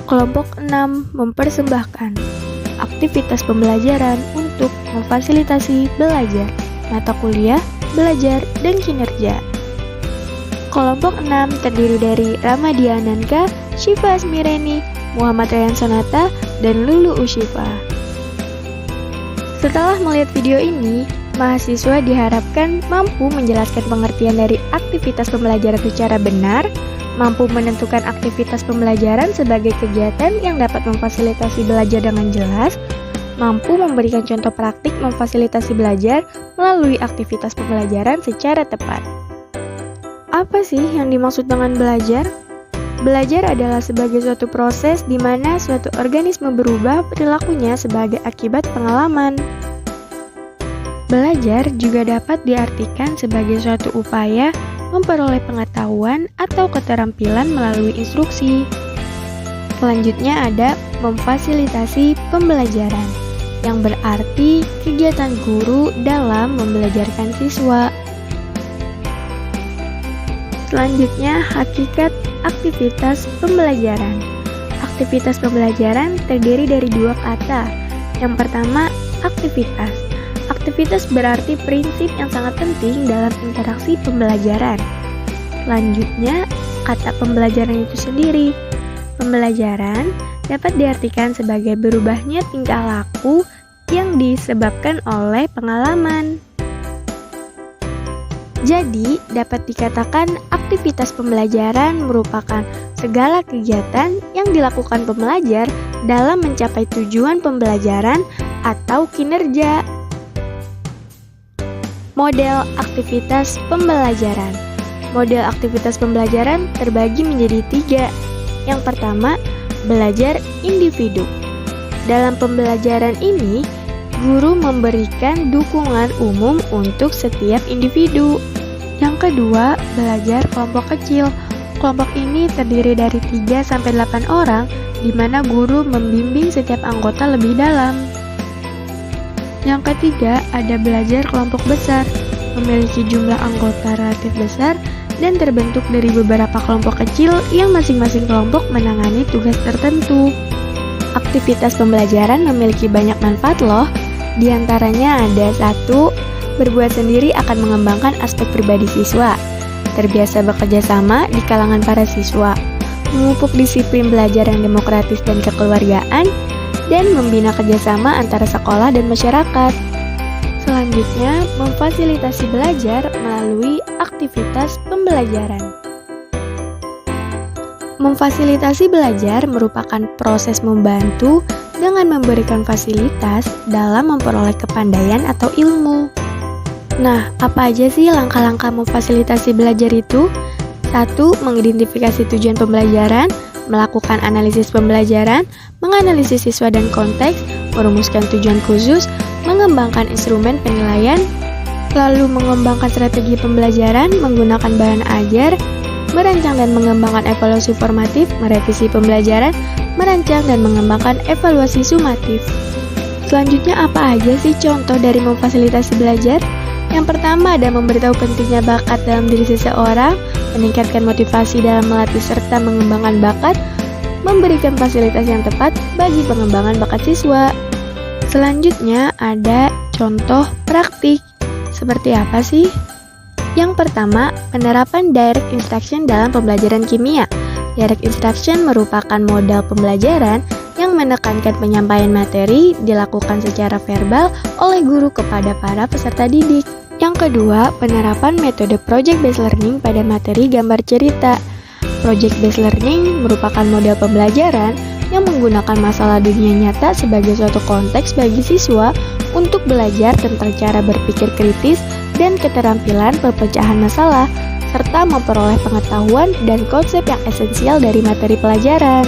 Kelompok 6 mempersembahkan aktivitas pembelajaran untuk memfasilitasi belajar, mata kuliah, belajar, dan kinerja. Kelompok 6 terdiri dari Ramadiananka, Syifa Asmireni, Muhammad Rayhan Sonata, dan Lulu Usyifa. Setelah melihat video ini, mahasiswa diharapkan mampu menjelaskan pengertian dari aktivitas pembelajaran secara benar, mampu menentukan aktivitas pembelajaran sebagai kegiatan yang dapat memfasilitasi belajar dengan jelas, mampu memberikan contoh praktik memfasilitasi belajar melalui aktivitas pembelajaran secara tepat. Apa sih yang dimaksud dengan belajar? Belajar adalah sebagai suatu proses di mana suatu organisme berubah perilakunya sebagai akibat pengalaman. Belajar juga dapat diartikan sebagai suatu upaya memperoleh pengetahuan atau keterampilan melalui instruksi. Selanjutnya ada memfasilitasi pembelajaran, yang berarti kegiatan guru dalam membelajarkan siswa. Selanjutnya, hakikat aktivitas pembelajaran. Aktivitas pembelajaran terdiri dari dua kata. Yang pertama, aktivitas. Aktivitas berarti prinsip yang sangat penting dalam interaksi pembelajaran. Selanjutnya, kata pembelajaran itu sendiri. Pembelajaran dapat diartikan sebagai berubahnya tingkah laku yang disebabkan oleh pengalaman. Jadi, dapat dikatakan aktivitas pembelajaran merupakan segala kegiatan yang dilakukan pembelajar dalam mencapai tujuan pembelajaran atau kinerja. Model aktivitas pembelajaran. Model aktivitas pembelajaran terbagi menjadi 3. Yang pertama, belajar individu. Dalam pembelajaran ini, guru memberikan dukungan umum untuk setiap individu. Yang kedua, belajar kelompok kecil. Kelompok ini terdiri dari 3-8 orang, di mana guru membimbing setiap anggota lebih dalam. Yang ketiga, ada belajar kelompok besar, memiliki jumlah anggota relatif besar dan terbentuk dari beberapa kelompok kecil yang masing-masing kelompok menangani tugas tertentu. Aktivitas pembelajaran memiliki banyak manfaat loh. Di antaranya ada 1. Berbuat sendiri akan mengembangkan aspek pribadi siswa. Terbiasa bekerja sama di kalangan para siswa. Memupuk disiplin belajar yang demokratis dan kekeluargaan, dan membina kerjasama antara sekolah dan masyarakat. Selanjutnya, memfasilitasi belajar melalui aktivitas pembelajaran. Memfasilitasi belajar merupakan proses membantu dengan memberikan fasilitas dalam memperoleh kepandaian atau ilmu. Nah, apa aja sih langkah-langkah memfasilitasi belajar itu? 1. Mengidentifikasi tujuan pembelajaran, melakukan analisis pembelajaran, menganalisis siswa dan konteks, merumuskan tujuan khusus, mengembangkan instrumen penilaian, lalu mengembangkan strategi pembelajaran menggunakan bahan ajar, merancang dan mengembangkan evaluasi formatif, merevisi pembelajaran, merancang dan mengembangkan evaluasi sumatif. Selanjutnya, apa aja sih contoh dari memfasilitasi belajar? Yang pertama ada memberitahu pentingnya bakat dalam diri seseorang, meningkatkan motivasi dalam melatih serta mengembangkan bakat, memberikan fasilitas yang tepat bagi pengembangan bakat siswa. Selanjutnya ada contoh praktik. Seperti apa sih? Yang pertama, penerapan direct instruction dalam pembelajaran kimia. Direct instruction merupakan modal pembelajaran yang menekankan penyampaian materi dilakukan secara verbal oleh guru kepada para peserta didik. Yang kedua, penerapan metode project-based learning pada materi gambar cerita. Project-based learning merupakan model pembelajaran yang menggunakan masalah dunia nyata sebagai suatu konteks bagi siswa untuk belajar tentang cara berpikir kritis dan keterampilan perpecahan masalah, serta memperoleh pengetahuan dan konsep yang esensial dari materi pelajaran.